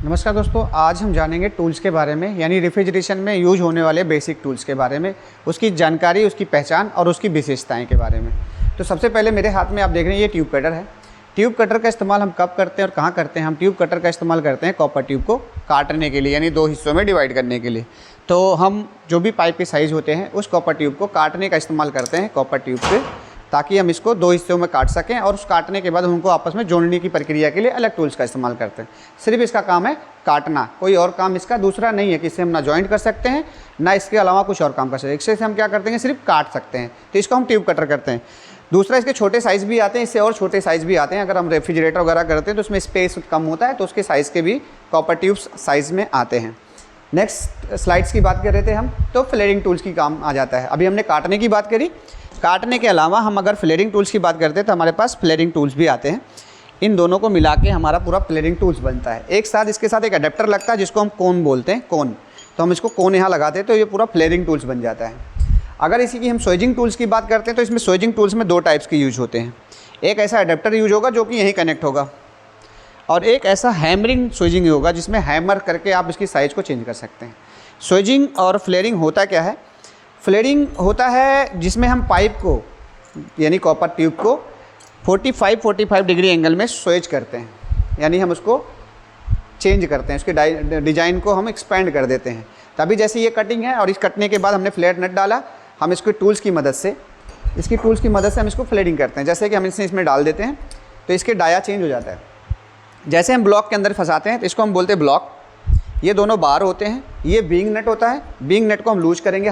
नमस्कार दोस्तों, आज हम जानेंगे टूल्स के बारे में, यानी रेफ्रिजरेशन में यूज होने वाले बेसिक टूल्स के बारे में, उसकी जानकारी, उसकी पहचान और उसकी विशेषताएं के बारे में। तो सबसे पहले मेरे हाथ में आप देख रहे हैं ये ट्यूब कटर है। ट्यूब कटर का इस्तेमाल हम कब करते हैं और कहाँ करते हैं? हम ट्यूब कटर का इस्तेमाल करते हैं कॉपर ट्यूब को काटने के लिए, यानी दो हिस्सों में डिवाइड करने के लिए। तो हम जो भी पाइप के साइज़ होते हैं उस कॉपर ट्यूब को काटने का इस्तेमाल करते हैं कॉपर ट्यूब से, ताकि हम इसको दो हिस्सों में काट सकें और उस काटने के बाद उनको आपस में जोड़ने की प्रक्रिया के लिए अलग टूल्स का इस्तेमाल करते हैं। सिर्फ इसका काम है काटना, कोई और काम इसका दूसरा नहीं है कि इससे हम ना जॉइंट कर सकते हैं ना इसके अलावा कुछ और काम कर सकते हैं। इससे हम क्या करते हैं, सिर्फ काट सकते हैं, तो इसको हम ट्यूब कटर करते हैं। दूसरा, इसके छोटे साइज़ भी आते हैं, इससे और छोटे साइज़ भी आते हैं। अगर हम रेफ्रिजरेटर वगैरह करते हैं तो उसमें स्पेस कम होता है, तो उसके साइज़ के भी कॉपर ट्यूब्स साइज़ में आते हैं। नेक्स्ट स्लाइड्स की बात कर रहे थे हम, तो फ्लेयरिंग टूल्स की काम आ जाता है। अभी हमने काटने की बात करी, काटने के अलावा हम अगर फ्लेयरिंग टूल्स की बात करते हैं तो हमारे पास फ्लेयरिंग टूल्स भी आते हैं। इन दोनों को मिला के हमारा पूरा फ्लेयरिंग टूल्स बनता है। एक साथ इसके साथ एक अडेप्टर लगता है जिसको हम कोन बोलते हैं, कोन। तो हम इसको कोन यहाँ लगाते हैं तो ये पूरा फ्लेयरिंग टूल्स बन जाता है। अगर इसी की हम स्विचिंग टूल्स की बात करते हैं तो इसमें स्विचिंग टूल्स में दो टाइप्स के यूज होते हैं। एक ऐसा अडेप्टर यूज होगा जो कि यहीं कनेक्ट होगा, और एक ऐसा हैमरिंग स्विचिंग होगा जिसमें हैमर करके आप इसकी साइज़ को चेंज कर सकते हैं। स्विचिंग और फ्लेयरिंग होता क्या है? फ्लेयरिंग होता है जिसमें हम पाइप को, यानी कॉपर ट्यूब को 45 डिग्री एंगल में स्विच करते हैं, यानी हम उसको चेंज करते हैं, उसके डिज़ाइन को हम एक्सपेंड कर देते हैं। तभी जैसे ये कटिंग है और इस कटने के बाद हमने फ्लेयर नट डाला, हम इसके टूल्स की मदद से हम इसको फ्लेयरिंग करते हैं। जैसे कि हम इसे इसमें डाल देते हैं तो इसके डाया चेंज हो जाता है। जैसे हम ब्लॉक के अंदर फंसाते हैं तो इसको हम बोलते हैं ब्लॉक। ये दोनों बार होते हैं, ये बीइंग नट होता है। बीइंग नट को हम लूज करेंगे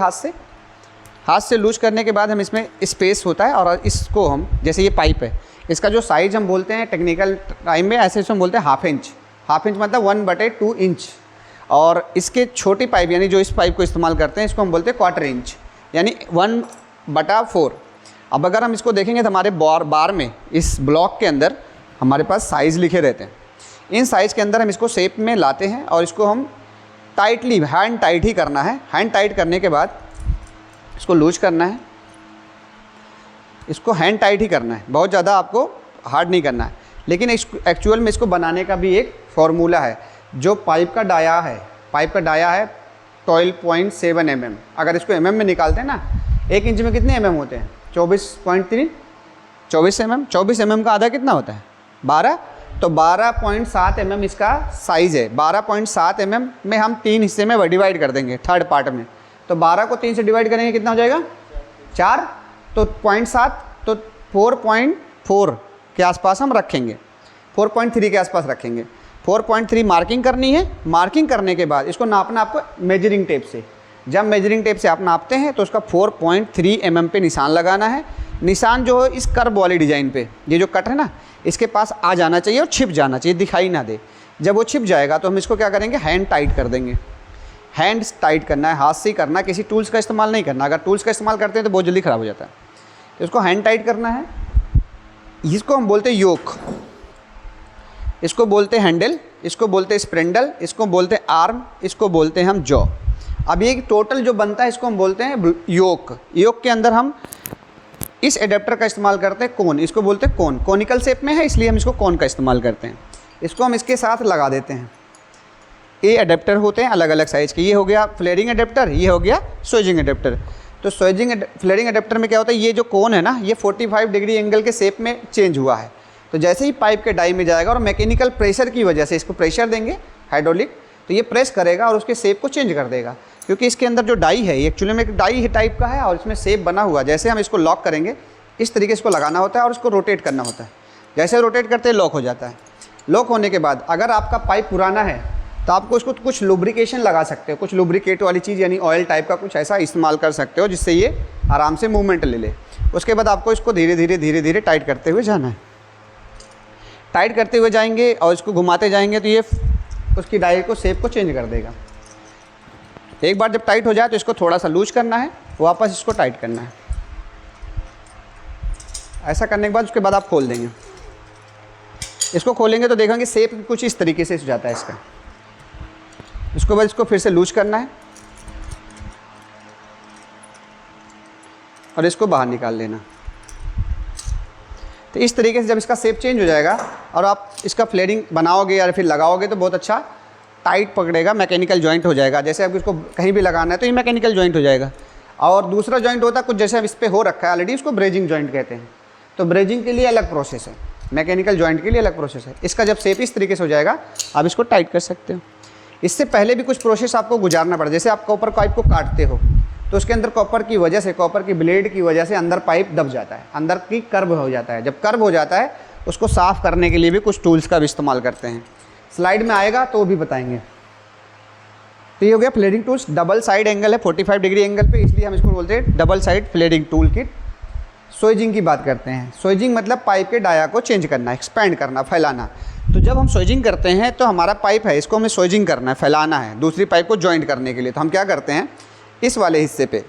हाथ से लूज करने के बाद हम इसमें स्पेस होता है, और इसको हम, जैसे ये पाइप है, इसका जो साइज़ हम बोलते हैं टेक्निकल टाइम में, ऐसे इसको हम बोलते हैं हाफ इंच मतलब 1/2 इंच। और इसके छोटी पाइप, यानी जो इस पाइप को इस्तेमाल करते हैं, इसको हम बोलते हैं क्वार्टर इंच, यानी 1/4। अब अगर हम इसको देखेंगे तो हमारे बार में, इस ब्लॉक के अंदर हमारे पास साइज़ लिखे रहते हैं। इन साइज़ के अंदर हम इसको शेप में लाते हैं और इसको हम टाइटली, हैंड टाइट ही करना है। हैंड टाइट करने के बाद इसको लूज करना है, इसको हैंड टाइट ही करना है, बहुत ज़्यादा आपको हार्ड नहीं करना है। लेकिन एक्चुअल में इसको बनाने का भी एक फॉर्मूला है। जो पाइप का डाया है 12.7 mm। अगर इसको mm में निकालते हैं ना, 1 इंच में कितने mm होते हैं? 24.3, 24 mm। 24 mm का आधा कितना होता है? 12। तो 12.7 mm इसका साइज़ है। 12.7 mm में हम 3 हिस्से में डिवाइड कर देंगे, थर्ड पार्ट में। तो 12 को 3 से डिवाइड करेंगे, कितना हो जाएगा? 4। तो 0.7, तो 4.4 के आसपास हम रखेंगे, 4.3 के आसपास रखेंगे। 4.3 मार्किंग करनी है। मार्किंग करने के बाद इसको नापना आपको मेजरिंग टेप से। जब मेजरिंग टेप से आप नापते हैं तो उसका 4.3 mm पे निशान लगाना है। निशान जो है इस कर्व वाली डिज़ाइन पे, ये जो कट है ना, इसके पास आ जाना चाहिए और छिप जाना चाहिए, दिखाई ना दे। जब वो छिप जाएगा तो हम इसको क्या करेंगे, हैंड टाइट कर देंगे। हैंड टाइट करना है, हाथ से ही करना है, किसी टूल्स का इस्तेमाल नहीं करना। अगर टूल्स का इस्तेमाल करते हैं तो बहुत जल्दी ख़राब हो जाता है। तो इसको हैंड टाइट करना है। इसको हम बोलते हैं योक, इसको बोलते हैं हैंडल, इसको बोलते हैं स्प्रेंडल, इसको बोलते हैं आर्म, इसको बोलते हैं हम जॉ। अब ये टोटल जो बनता है इसको हम बोलते हैं योक। योक के अंदर हम इस एडेप्टर का इस्तेमाल करते हैं कोन, इसको बोलते हैं कोन। कोनिकल शेप में है इसलिए हम इसको कोन का इस्तेमाल करते हैं। इसको हम इसके साथ लगा देते हैं। ये अडेप्टर होते हैं अलग अलग साइज़ के। ये हो गया फ्लेयरिंग अडेप्टर, ये हो गया स्विचिंग अडेप्टर। तो फ्लेयरिंग अडेप्टर में क्या होता है, ये जो कोन है ना, ये 45 डिग्री एंगल के शेप में चेंज हुआ है। तो जैसे ही पाइप के डाई में जाएगा और मैकेनिकल प्रेशर की वजह से, इसको प्रेशर देंगे हाइड्रोलिक, तो ये प्रेस करेगा और उसके शेप को चेंज कर देगा। क्योंकि इसके अंदर जो डाई है, ये एक्चुअली में एक डाई टाइप का है और इसमें शेप बना हुआ। जैसे हम इसको लॉक करेंगे, इस तरीके से इसको लगाना होता है और उसको रोटेट करना होता है। जैसे रोटेट करते हैं लॉक हो जाता है। लॉक होने के बाद अगर आपका पाइप पुराना है तो आपको इसको कुछ लुब्रिकेशन लगा सकते हो, कुछ लुब्रिकेट वाली चीज़, यानी ऑयल टाइप का कुछ ऐसा इस्तेमाल कर सकते हो जिससे ये आराम से मूवमेंट ले ले। उसके बाद आपको इसको धीरे धीरे टाइट करते हुए जाना है। टाइट करते हुए जाएंगे और इसको घुमाते जाएंगे तो ये उसकी डाई को शेप को चेंज कर देगा। एक बार जब टाइट हो जाए तो इसको थोड़ा सा लूज करना है, वापस इसको टाइट करना है। ऐसा करने के बाद उसके बाद आप खोल देंगे। इसको खोलेंगे तो देखेंगे शेप कुछ इस तरीके से हो जाता है इसका। इसके बाद इसको फिर से लूज करना है और इसको बाहर निकाल लेना। तो इस तरीके से जब इसका शेप चेंज हो जाएगा और आप इसका फ्लेयरिंग बनाओगे या फिर लगाओगे तो बहुत अच्छा टाइट पकड़ेगा, मैकेनिकल जॉइंट हो जाएगा। जैसे अब इसको कहीं भी लगाना है तो ये मैकेनिकल जॉइंट हो जाएगा। और दूसरा जॉइंट होता है कुछ जैसे अब इस पर हो रखा है ऑलरेडी, उसको ब्रेजिंग जॉइंट कहते हैं। तो ब्रेजिंग के लिए अलग प्रोसेस है, मैकेनिकल जॉइंट के लिए अलग प्रोसेस है। इसका जब शेप इस तरीके से हो जाएगा आप इसको टाइट कर सकते हो। इससे पहले भी कुछ प्रोसेस आपको गुजारना पड़ा। जैसे आप कॉपर पाइप को काटते हो तो उसके अंदर कॉपर की वजह से, कॉपर की ब्लेड की वजह से अंदर पाइप दब जाता है, अंदर की कर्व हो जाता है। जब कर्व हो जाता है उसको साफ़ करने के लिए भी कुछ टूल्स का भी इस्तेमाल करते हैं। स्लाइड में आएगा तो वो भी बताएंगे। तो ये हो गया flaring tools. Double side angle है 45 डिग्री एंगल पे, इसलिए हम इसको बोलते हैं double side flaring tool kit. Swaging की बात करते हैं। सोइजिंग मतलब पाइप के डाया को चेंज करना, एक्सपेंड करना, फैलाना। तो जब हम सोइजिंग करते हैं तो हमारा पाइप है, इसको हमें सोइजिंग करना है, फैलाना है दूसरी पाइप को जॉइंट करने के लिए। तो हम क्या करते हैं, इस वाले हिस्से पे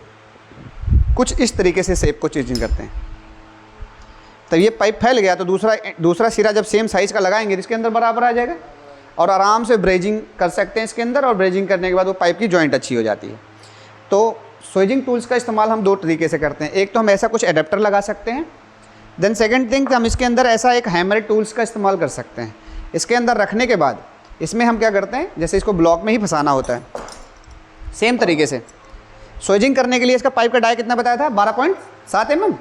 कुछ इस तरीके से शेप को चेंजिंग करते हैं। तो ये पाइप फैल गया तो दूसरा सिरा जब सेम साइज़ का लगाएंगे तो इसके अंदर बराबर आ जाएगा और आराम से ब्रेजिंग कर सकते हैं इसके अंदर। और ब्रेजिंग करने के बाद वो पाइप की जॉइंट अच्छी हो जाती है। तो सोइजिंग टूल्स का इस्तेमाल हम दो तरीके से करते हैं। एक तो हम ऐसा कुछ एडेप्टर लगा सकते हैं। देन सेकंड थिंग, हम इसके अंदर ऐसा एक हैमर टूल्स का इस्तेमाल कर सकते हैं। इसके अंदर रखने के बाद इसमें हम क्या करते हैं, जैसे इसको ब्लॉक में ही फंसाना होता है, सेम तरीके से सोइजिंग करने के लिए इसका पाइप का डाया कितना बताया था, 12.7 mm।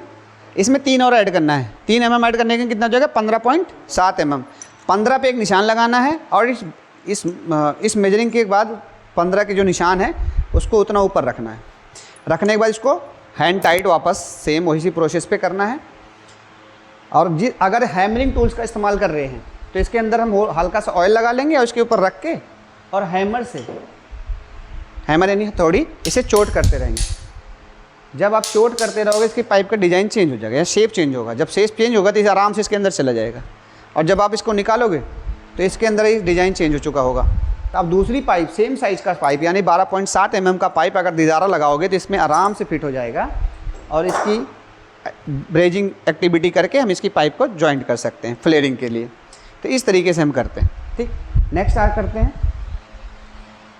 इसमें 3 और ऐड करना है, 3 mm ऐड करने के कितना हो जाएगा, 15.7 mm। 15 पे एक निशान लगाना है और इस मेजरिंग के बाद 15 के जो निशान है उसको उतना ऊपर रखना है। रखने के बाद इसको हैंड टाइट वापस सेम वही सी प्रोसेस पे करना है। और अगर हैमरिंग टूल्स का इस्तेमाल कर रहे हैं तो इसके अंदर हम हल्का सा ऑयल लगा लेंगे और इसके ऊपर रख के और हैमर से, हैमर यानी हथौड़ी, इसे चोट करते रहेंगे। जब आप चोट करते रहोगे इसकी पाइप का डिज़ाइन चेंज हो जाएगा या शेप चेंज होगा। जब शेप चेंज होगा तो इसे आराम से इसके अंदर चला जाएगा और जब आप इसको निकालोगे तो इसके अंदर ही डिज़ाइन चेंज हो चुका होगा। तो आप दूसरी पाइप, सेम साइज़ का पाइप यानी 12.7 mm का पाइप अगर दिदारा लगाओगे तो इसमें आराम से फिट हो जाएगा और इसकी ब्रेजिंग एक्टिविटी करके हम इसकी पाइप को जॉइंट कर सकते हैं फ्लेयरिंग के लिए। तो इस तरीके से हम करते हैं। ठीक, नेक्स्ट स्टार्ट करते हैं।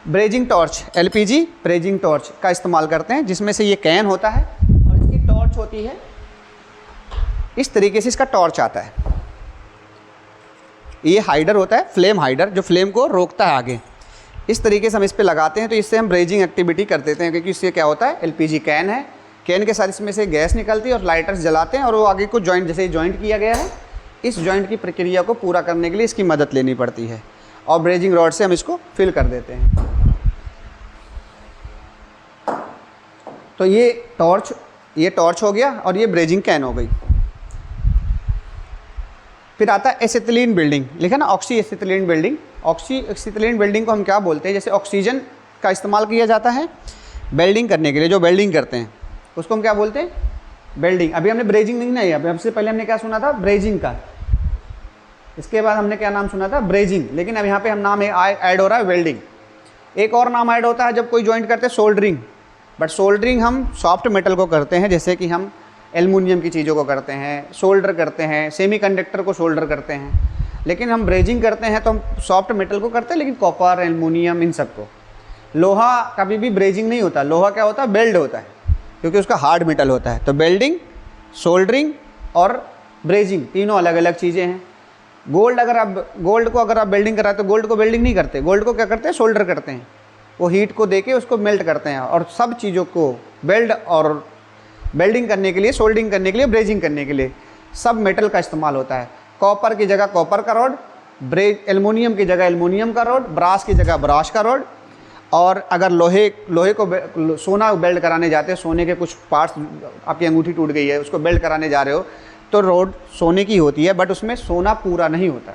Brazing torch, LPG brazing torch का इस्तेमाल करते हैं, जिसमें से ये कैन होता है और इसकी टॉर्च होती है। इस तरीके से इसका टॉर्च आता है। ये हाइडर होता है, फ्लेम हाइडर, जो फ्लेम को रोकता है आगे। इस तरीके से हम इस पर लगाते हैं तो इससे हम ब्रेजिंग एक्टिविटी कर देते हैं, क्योंकि इससे क्या होता है, LPG कैन है, कैन के साथ इसमें से गैस निकलती है और लाइटर्स जलाते हैं और वो आगे को जॉइंट, जैसे जॉइंट किया गया है, इस जॉइंट की प्रक्रिया को पूरा करने के लिए इसकी मदद लेनी पड़ती है और ब्रेजिंग रॉड से हम इसको फिल कर देते हैं। तो ये टॉर्च हो गया और ये ब्रेजिंग कैन हो गई। फिर आता है एसिटिलीन बिल्डिंग, लिखा ना, oxy acetylene building. Oxy acetylene building को हम क्या बोलते हैं, जैसे ऑक्सीजन का इस्तेमाल किया जाता है वेल्डिंग करने के लिए, जो वेल्डिंग करते हैं उसको हम क्या बोलते हैं, वेल्डिंग। अभी हमने ब्रेजिंग नहीं, नहीं, अभी सबसे पहले हमने क्या सुना था, ब्रेजिंग का। इसके बाद हमने क्या नाम सुना था, ब्रेजिंग। लेकिन अब यहाँ पे हम नाम ऐड हो रहा है वेल्डिंग। एक और नाम ऐड होता है जब कोई जॉइंट करते हैं, सोल्डरिंग। बट सोल्डरिंग हम सॉफ्ट मेटल को करते हैं, जैसे कि हम एल्युमिनियम की चीज़ों को करते हैं, सोल्डर करते हैं, सेमीकंडक्टर को सोल्डर करते हैं। लेकिन हम ब्रेजिंग करते हैं तो हम सॉफ्ट मेटल को करते हैं, लेकिन कॉपर, एल्युमिनियम, इन सब को। लोहा कभी भी ब्रेजिंग नहीं होता, लोहा क्या होता है, बेल्ड होता है, क्योंकि उसका हार्ड मेटल होता है। तो बेल्डिंग, सोल्डरिंग और ब्रेजिंग तीनों अलग अलग चीज़ें हैं। गोल्ड को अगर आप बेल्डिंग कराते तो गोल्ड को बेल्डिंग नहीं करते, गोल्ड को क्या करते हैं, सोल्डर करते हैं। वो हीट को देके उसको मेल्ट करते हैं और सब चीज़ों को बेल्ड और बेल्डिंग करने के लिए, सोल्डरिंग करने के लिए, ब्रेजिंग करने के लिए सब मेटल का इस्तेमाल होता है। कॉपर की जगह कॉपर का रॉड, एल्युमिनियम की जगह एल्युमिनियम का रॉड, ब्रास की जगह ब्रास का रॉड। और अगर लोहे को सोना बेल्ड कराने जाते हैं, सोने के कुछ पार्ट्स, आपकी अंगूठी टूट गई है, उसको बेल्ड कराने जा रहे हो तो रॉड सोने की होती है, बट उसमें सोना पूरा नहीं होता,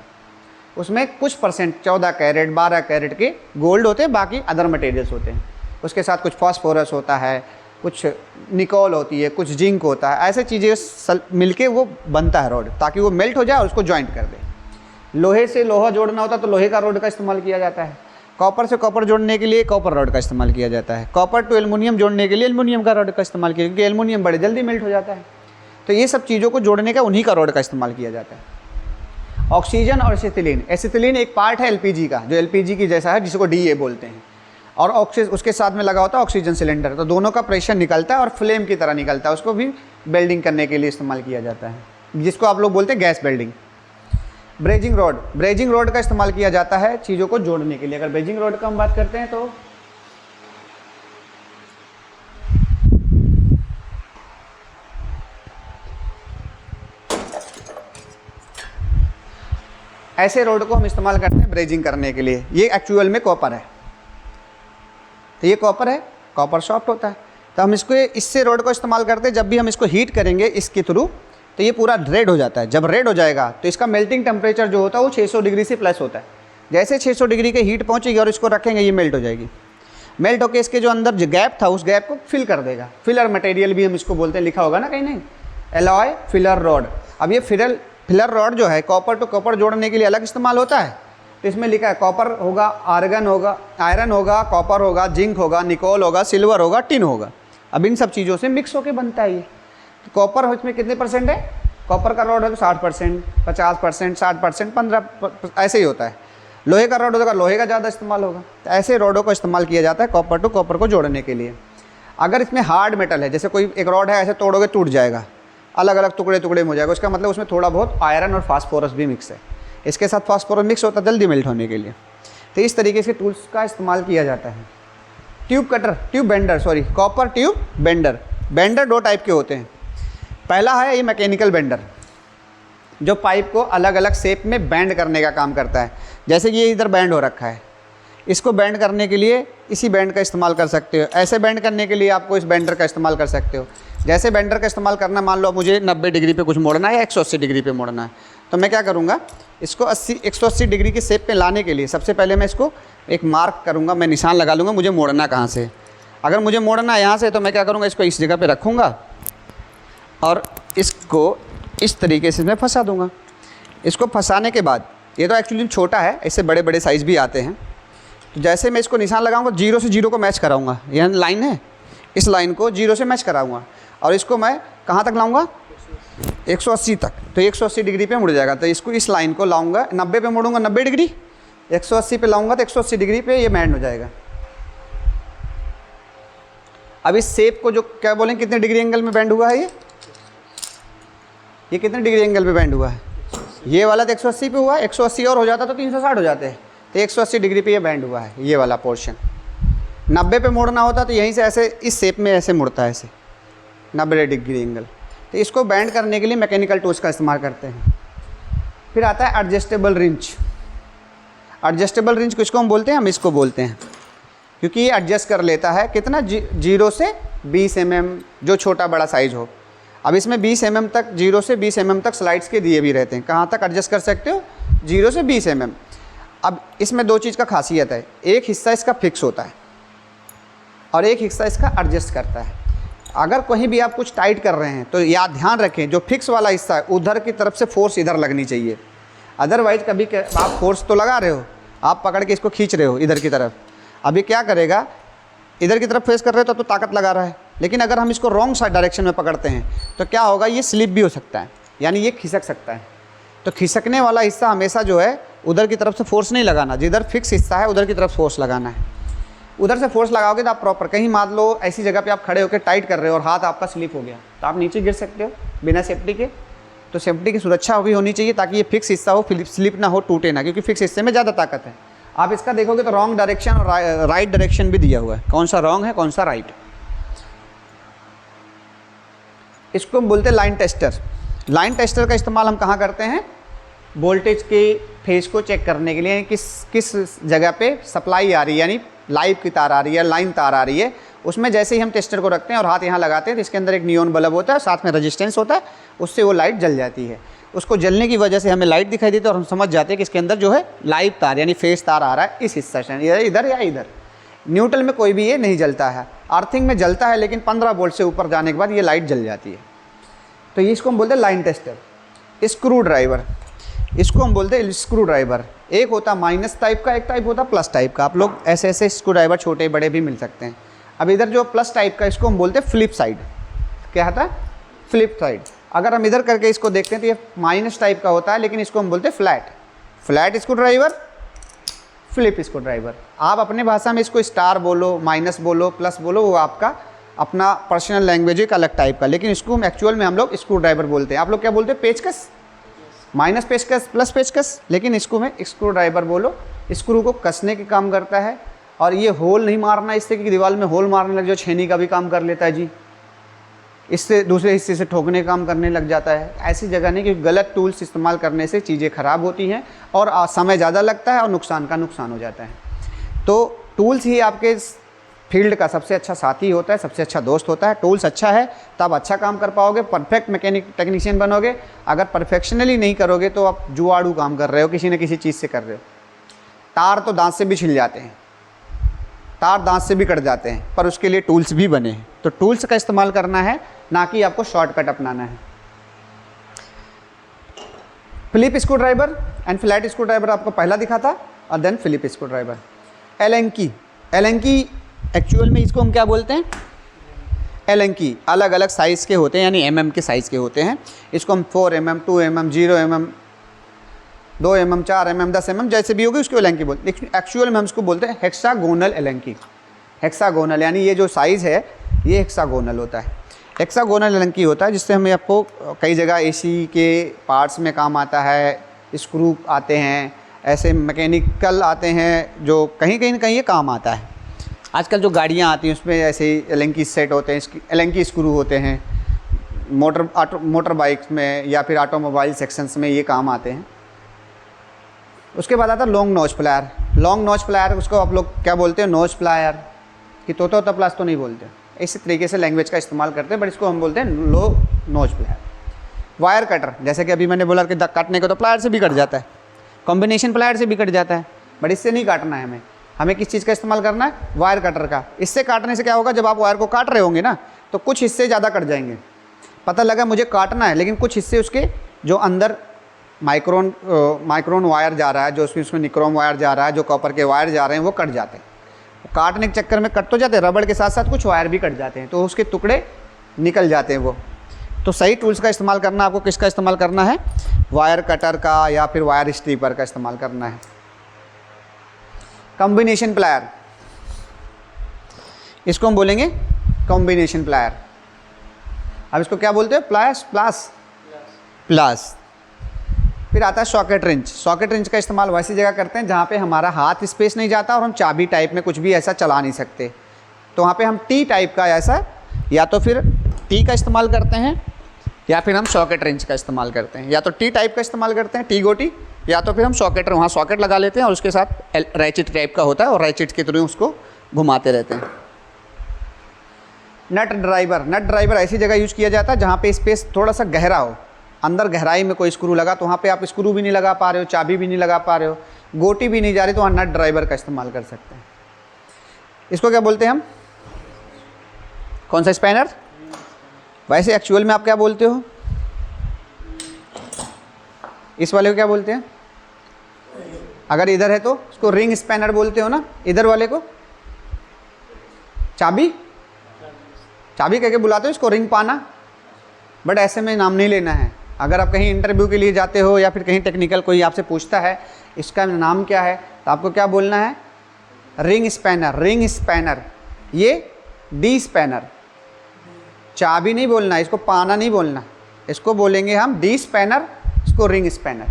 उसमें कुछ परसेंट 14 कैरेट 12 कैरेट के गोल्ड होते हैं, बाकी अदर मटेरियल्स होते हैं। उसके साथ कुछ फास्फोरस होता है, कुछ निकोल होती है, कुछ जिंक होता है, ऐसे चीज़ें मिलके वो बनता है रॉड, ताकि वो मेल्ट हो जाए और उसको जॉइंट कर दे। लोहे से लोहा जोड़ना होता है तो लोहे का रॉड का इस्तेमाल किया जाता है। कॉपर से कॉपर जोड़ने के लिए कॉपर रॉड का इस्तेमाल किया जाता है। कॉपर टू एल्युमिनियम जोड़ने के लिए एल्युमिनियम का रॉड का इस्तेमाल किया, क्योंकि एल्युमिनियम बड़े जल्दी मेल्ट हो जाता है। तो ये सब चीज़ों को जोड़ने का उन्हीं का रॉड का इस्तेमाल किया जाता है। ऑक्सीजन और एसिटिलीन, एसिटिलीन एक पार्ट है LPG का, जो LPG की जैसा है, जिसको DA बोलते हैं। और उसके साथ में लगा होता है ऑक्सीजन सिलेंडर, तो दोनों का प्रेशर निकलता है और फ्लेम की तरह निकलता है। उसको भी वेल्डिंग करने के लिए इस्तेमाल किया जाता है, जिसको आप लोग बोलते हैं गैस वेल्डिंग। ब्रेजिंग रॉड का इस्तेमाल किया जाता है चीज़ों को जोड़ने के लिए। अगर ब्रेजिंग रॉड का हम बात करते हैं तो ऐसे रॉड को हम इस्तेमाल करते हैं ब्रेजिंग करने के लिए। ये एक्चुअल में कॉपर है, तो ये कॉपर है, कॉपर सॉफ्ट होता है, तो हम इसको इससे रॉड को इस्तेमाल करते हैं। जब भी हम इसको हीट करेंगे इसके थ्रू तो ये पूरा रेड हो जाता है। जब रेड हो जाएगा तो इसका मेल्टिंग टेम्परेचर जो होता है वो 600 डिग्री से प्लस होता है। जैसे 600 डिग्री के हीट पहुँचेगी और इसको रखेंगे ये मेल्ट हो जाएगी। मेल्ट होकर इसके जो अंदर जो गैप था उस गैप को फिल कर देगा। फिलर मटेरियल भी हम इसको बोलते हैं, लिखा होगा ना कहीं नहीं, एलॉय फिलर रॉड। अब ये फिलर रॉड जो है कॉपर टू कॉपर जोड़ने के लिए अलग इस्तेमाल होता है। तो इसमें लिखा है कॉपर होगा, आर्गन होगा, आयरन होगा, कॉपर होगा, जिंक होगा, निकोल होगा, सिल्वर होगा, टिन होगा। अब इन सब चीज़ों से मिक्स होकर बनता है ये। तो कॉपर इसमें कितने परसेंट है? कॉपर का रॉड है तो 60%, 50%, 60%, 15 ऐसे ही होता है। लोहे का रॉड होगा, लोहे का ज़्यादा इस्तेमाल होगा। तो ऐसे रॉडों को इस्तेमाल किया जाता है कॉपर टू कॉपर को जोड़ने के लिए। अगर इसमें हार्ड मेटल है, जैसे कोई एक रॉड है ऐसे तोड़ोगे टूट जाएगा, अलग अलग टुकड़े टुकड़े में हो जाएगा, उसका मतलब उसमें थोड़ा बहुत आयरन और फास्फोरस भी मिक्स है। इसके साथ फास्फोरस मिक्स होता है जल्दी मेल्ट होने के लिए। तो इस तरीके से टूल्स का इस्तेमाल किया जाता है। Tube bender, copper tube bender. Bender दो टाइप के होते हैं। पहला है ये मैकेनिकल बेंडर, जो पाइप को अलग अलग शेप में बैंड करने का काम करता है। जैसे कि ये इधर बैंड हो रखा है, इसको बैंड करने के लिए इसी बैंड का इस्तेमाल कर सकते हो। ऐसे बैंड करने के लिए आपको इस बेंडर का इस्तेमाल कर सकते हो। जैसे बेंडर का इस्तेमाल करना, मान लो मुझे 90 डिग्री पे कुछ मोड़ना है या 180 डिग्री पे मोड़ना है, तो मैं क्या करूँगा, इसको 180 डिग्री के शेप पे लाने के लिए सबसे पहले मैं इसको एक मार्क करूँगा, मैं निशान लगा लूँगा मुझे मोड़ना कहाँ से। अगर मुझे मोड़ना है यहाँ से तो मैं क्या करूँगा, इसको इस जगह पर रखूँगा और इसको इस तरीके से मैं फंसा दूँगा। इसको फंसाने के बाद, ये तो एक्चुअली छोटा है, इससे बड़े बड़े साइज़ भी आते हैं। तो जैसे मैं इसको निशान लगाऊंगा, 0 से 0 को मैच कराऊंगा, यह लाइन है, इस लाइन को 0 से मैच कराऊंगा और इसको मैं कहाँ तक लाऊंगा, 180 तक। तो 180 डिग्री पे मुड़ जाएगा। तो इसको इस लाइन को लाऊंगा, 90 पे मुड़ूंगा 90 डिग्री, 180 पे लाऊंगा तो 180 डिग्री पे ये बैंड हो जाएगा। अब इस शेप को जो क्या बोलें, कितने डिग्री एंगल में बैंड हुआ है, ये कितने डिग्री एंगल पे बैंड हुआ है? ये वाला तो 180 पे हुआ है, 180 और हो जाता तो 360 हो जाते हैं। तो 180 डिग्री पे ये बैंड हुआ है, ये वाला पोर्शन। 90 पे मोड़ना होता तो यहीं से ऐसे इस शेप में ऐसे मुड़ता है, ऐसे 90 डिग्री एंगल। तो इसको बैंड करने के लिए मैकेनिकल टूल्स का इस्तेमाल करते हैं। फिर आता है एडजस्टेबल रिंच। एडजस्टेबल रिंच किसको हम बोलते हैं? हम इसको बोलते हैं, क्योंकि ये एडजस्ट कर लेता है कितना, 0 से 20 mm, जो छोटा बड़ा साइज़ हो। अब इसमें 20 mm तक, 0 से 20 mm तक स्लाइड्स के दिए भी रहते हैं। कहाँ तक एडजस्ट कर सकते हो? 0 से 20 mm। अब इसमें दो चीज़ का खासियत है, एक हिस्सा इसका फिक्स होता है और एक हिस्सा इसका एडजस्ट करता है। अगर कहीं भी आप कुछ टाइट कर रहे हैं तो याद ध्यान रखें, जो फिक्स वाला हिस्सा है उधर की तरफ से फोर्स इधर लगनी चाहिए। अदरवाइज कभी आप फोर्स तो लगा रहे हो, आप पकड़ के इसको खींच रहे हो इधर की तरफ, अभी क्या करेगा, इधर की तरफ फेस कर रहे हो तो ताकत लगा रहा है, लेकिन अगर हम इसको रॉन्ग साइड डायरेक्शन में पकड़ते हैं तो क्या होगा, ये स्लिप भी हो सकता है, यानी ये खिसक सकता है। तो खिसकने वाला हिस्सा हमेशा जो है उधर की तरफ से फोर्स नहीं लगाना, जिधर फिक्स हिस्सा है उधर की तरफ फोर्स लगाना है। उधर से फोर्स लगाओगे तो आप प्रॉपर, कहीं मान लो ऐसी जगह पे आप खड़े होकर टाइट कर रहे हो और हाथ आपका स्लिप हो गया तो आप नीचे गिर सकते हो बिना सेफ्टी के। तो सेफ्टी की सुरक्षा भी होनी चाहिए ताकि ये फिक्स हिस्सा हो, स्लिप ना हो, टूटे ना, क्योंकि फिक्स हिस्से में ज़्यादा ताकत है। आप इसका देखोगे तो रॉन्ग डायरेक्शन और राइट डायरेक्शन भी दिया हुआ है, कौन सा रॉन्ग है कौन सा राइट। इसको हम बोलते हैं लाइन टेस्टर। लाइन टेस्टर का इस्तेमाल हम कहाँ करते हैं? वोल्टेज के फेज को चेक करने के लिए, किस जगह पे सप्लाई आ रही है, यानी लाइव की तार आ रही है, लाइन तार आ रही है, उसमें जैसे ही हम टेस्टर को रखते हैं और हाथ यहाँ लगाते हैं तो इसके अंदर एक नियॉन बल्ब होता है, साथ में रेजिस्टेंस होता है, उससे वो लाइट जल जाती है। उसको जलने की वजह से हमें लाइट दिखाई देती है और हम समझ जाते हैं कि इसके अंदर जो है लाइव तार यानी फेस तार आ रहा है इस हिस्से से, इधर या इधर। न्यूट्रल में कोई भी ये नहीं जलता है, अर्थिंग में जलता है, लेकिन 15 वोल्ट से ऊपर जाने के बाद ये लाइट जल जाती है। तो ये इसको हम बोलते हैं लाइन टेस्टर। स्क्रू ड्राइवर, इसको हम बोलते हैं स्क्रू ड्राइवर। एक होता माइनस टाइप का, एक टाइप होता प्लस टाइप का। आप लोग ऐसे ऐसे स्क्रू ड्राइवर छोटे बड़े भी मिल सकते हैं। अब इधर जो प्लस टाइप का, इसको हम बोलते हैं फ्लिप साइड। क्या होता है? Flip side. अगर हम इधर करके इसको देखते हैं तो ये माइनस टाइप का होता है, लेकिन इसको हम बोलते हैं flat screw driver, flip screw driver. आप अपने भाषा में इसको स्टार बोलो, माइनस बोलो, प्लस बोलो, वो आपका अपना पर्सनल लैंग्वेज एक अलग टाइप का, लेकिन इसको एक्चुअल में हम लोग स्क्रू ड्राइवर बोलते हैं। आप लोग क्या बोलते हैं? पेचकस। माइनस पेचकस प्लस पेचकस, लेकिन इसको मैं स्क्रू ड्राइवर बोलो। स्क्रू को कसने के काम करता है, और ये होल नहीं मारना इससे कि दीवार में होल मारने लग जाओ, छेनी का भी काम कर लेता है जी, इससे दूसरे हिस्से से ठोकने का काम करने लग जाता है। ऐसी जगह नहीं, कि गलत टूल्स इस्तेमाल करने से चीज़ें ख़राब होती हैं और समय ज़्यादा लगता है और नुकसान का नुकसान हो जाता है। तो टूल्स ही आपके फील्ड का सबसे अच्छा साथी होता है, सबसे अच्छा दोस्त होता है। टूल्स अच्छा है तब अच्छा काम कर पाओगे, परफेक्ट मैकेनिक टेक्नीशियन बनोगे। अगर परफेक्शनली नहीं करोगे तो आप जुआड़ू काम कर रहे हो, किसी न किसी चीज़ से कर रहे हो। तार तो दांत से भी छिल जाते हैं, तार दांत से भी कट जाते हैं, पर उसके लिए टूल्स भी बने हैं। तो टूल्स का इस्तेमाल करना है, ना कि आपको शॉर्टकट अपनाना है। Philip screwdriver and flat screwdriver आपको पहला दिखा था, और then Philip screwdriver. Allen key, Allen key actual में इसको हम क्या बोलते हैं? एलेंकी अलग अलग साइज़ के होते हैं, यानी mm के साइज़ के होते हैं। इसको हम 4 mm, 2 mm, 0 mm, 2 mm, 4 mm, 10 mm जैसे भी होगी उसको एलेंकी बोलते हैं। एक्चुअल में हम इसको बोलते हैं हेक्सागोनल एलेंकी। हेक्सागोनल यानी ये जो साइज़ है ये हेक्सागोनल होता है। हेक्सागोनल एलेंकी होता है, जिससे हमें आपको कई जगह एसी के पार्ट्स में काम आता है, स्क्रू आते हैं, ऐसे मैकेनिकल आते हैं जो कहीं कहीं न कहीं ये काम आता है। आजकल जो गाड़ियाँ आती हैं उसमें ऐसे एलेंकी सेट होते हैं, एलेंकी स्क्रू होते हैं। मोटर बाइक्स में या फिर ऑटोमोबाइल सेक्शंस में ये काम आते हैं। उसके बाद आता है लॉन्ग नोच प्लायर। लॉन्ग नोच प्लायर उसको आप लोग क्या बोलते हैं? नोच प्लायर, कि तोता प्लास तो नहीं बोलते, इसी तरीके से लैंग्वेज का इस्तेमाल करते हैं, बट इसको हम बोलते हैं लो नोच प्लायर। वायर कटर, जैसे कि अभी मैंने बोला कि काटने को तो प्लायर से भी कट जाता है, कॉम्बिनेशन प्लायर से भी कट जाता है, बट इससे नहीं काटना है हमें किस चीज़ का इस्तेमाल करना है? वायर कटर का। इससे काटने से क्या होगा, जब आप वायर को काट रहे होंगे ना, तो कुछ हिस्से ज़्यादा कट जाएंगे। पता लगा मुझे काटना है, लेकिन कुछ हिस्से उसके जो अंदर माइक्रोन वायर जा रहा है, जो उसमें निक्रोम वायर जा रहा है, जो कॉपर के वायर जा रहे हैं, वो कट जाते हैं। काटने के चक्कर में कट तो जाते हैं, रबड़ के साथ साथ कुछ वायर भी कट जाते हैं, तो उसके टुकड़े निकल जाते हैं वो। तो सही टूल्स का इस्तेमाल करना, आपको किसका इस्तेमाल करना है? वायर कटर का या फिर वायर स्ट्रिपर का इस्तेमाल करना है। कॉम्बिनेशन प्लायर, इसको हम बोलेंगे कॉम्बिनेशन प्लायर। अब इसको क्या बोलते हैं? प्लास। फिर आता है सॉकेट रिंच। सॉकेट रिंच का इस्तेमाल वैसी जगह करते हैं जहाँ पे हमारा हाथ स्पेस नहीं जाता और हम चाबी टाइप में कुछ भी ऐसा चला नहीं सकते, तो वहाँ पे हम टी टाइप का ऐसा, या तो फिर टी का इस्तेमाल करते हैं, या फिर हम सॉकेट रिंच का इस्तेमाल करते हैं। या तो टी टाइप का इस्तेमाल करते हैं, टी गोटी, या तो फिर हम वहाँ सॉकेट लगा लेते हैं और उसके साथ रैचिट टाइप का होता है, और रैचिट के थ्रू उसको घुमाते रहते हैं। नट ड्राइवर, नट ड्राइवर ऐसी जगह यूज़ किया जाता है जहाँ पे स्पेस थोड़ा सा गहरा हो, अंदर गहराई में कोई स्क्रू लगा तो वहाँ पे आप स्क्रू भी नहीं लगा पा रहे हो, चाबी भी नहीं लगा पा रहे हो, गोटी भी नहीं जा रही, तो वहाँ नट ड्राइवर का इस्तेमाल कर सकते हैं। इसको क्या बोलते हैं हम? कौन सा? स्पैनर। वैसे एक्चुअल में आप क्या बोलते हो? इस वाले को क्या बोलते हैं? अगर इधर है तो इसको रिंग स्पैनर बोलते हो ना, इधर वाले को चाबी कह के बुलाते हो, इसको रिंग पाना। बट ऐसे में नाम नहीं लेना है। अगर आप कहीं इंटरव्यू के लिए जाते हो या फिर कहीं टेक्निकल कोई आपसे पूछता है इसका नाम क्या है, तो आपको क्या बोलना है? Ring spanner. रिंग स्पैनर, ये डी स्पैनर। चाबी नहीं बोलना, इसको पाना नहीं बोलना, इसको बोलेंगे हम डी स्पैनर, इसको रिंग स्पैनर।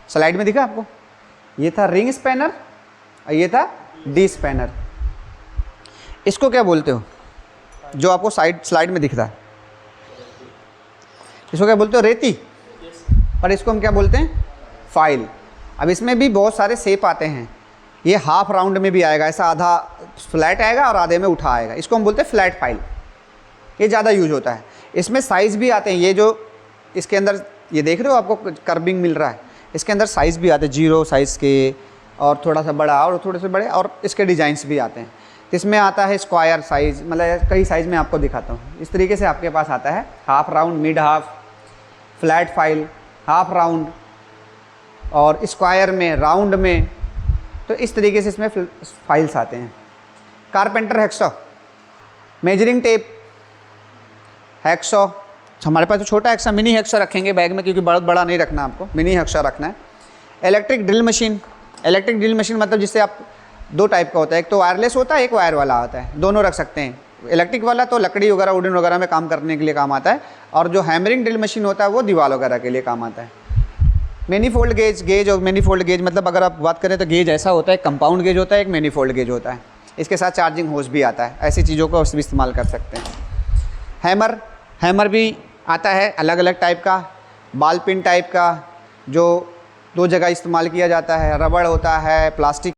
स्लाइड में दिखा आपको? ये था रिंग स्पैनर और ये था डी स्पैनर। इसको क्या बोलते हो जो आपको स्लाइड में दिख रहा है? इसको क्या बोलते हो? रेती। और इसको हम क्या बोलते हैं? फाइल। अब इसमें भी बहुत सारे शेप आते हैं, ये हाफ राउंड में भी आएगा, ऐसा आधा फ्लैट आएगा और आधे में उठा आएगा, इसको हम बोलते हैं फ्लैट फाइल। ये ज़्यादा यूज होता है। इसमें साइज़ भी आते हैं, ये जो इसके अंदर ये देख रहे हो आपको कर्विंग मिल रहा है, इसके अंदर साइज़ भी आते हैं, 0 साइज़ के और थोड़ा सा बड़ा और थोड़े से बड़े, और इसके डिज़ाइंस भी आते हैं। इसमें आता है स्क्वायर साइज़, मतलब कई साइज़ में आपको दिखाता हूँ। इस तरीके से आपके पास आता है half round, mid half, flat file, half round और स्क्वायर में, राउंड में। तो इस तरीके से इसमें फाइल्स आते हैं। Carpenter hacksaw, measuring tape, hacksaw. हमारे पास तो छोटा हैक्सॉ, मिनी हैक्सॉ रखेंगे बैग में, क्योंकि बहुत बड़ा नहीं रखना आपको, मिनी हैक्सॉ रखना है। Electric drill machine. Electric drill machine मतलब जिससे आप 2 टाइप का होता है, एक तो वायरलेस होता है, एक वायर वाला होता है, दोनों रख सकते हैं। इलेक्ट्रिक वाला तो लकड़ी वगैरह वुडन वगैरह में काम करने के लिए काम आता है, और जो हैमरिंग ड्रिल मशीन होता है वो दीवार वगैरह के लिए काम आता है। मैनीफोल्ड गेज और मैनीफोल्ड गेज मतलब अगर आप बात करें तो गेज ऐसा होता है, कंपाउंड गेज होता है, एक मैनीफोल्ड गेज होता है। इसके साथ चार्जिंग होस भी आता है, ऐसी चीज़ों को भी इस्तेमाल कर सकते हैं। हैमर भी आता है अलग अलग टाइप का, बॉल पिन टाइप का, जो 2 जगह इस्तेमाल किया जाता है, रबड़ होता है, प्लास्टिक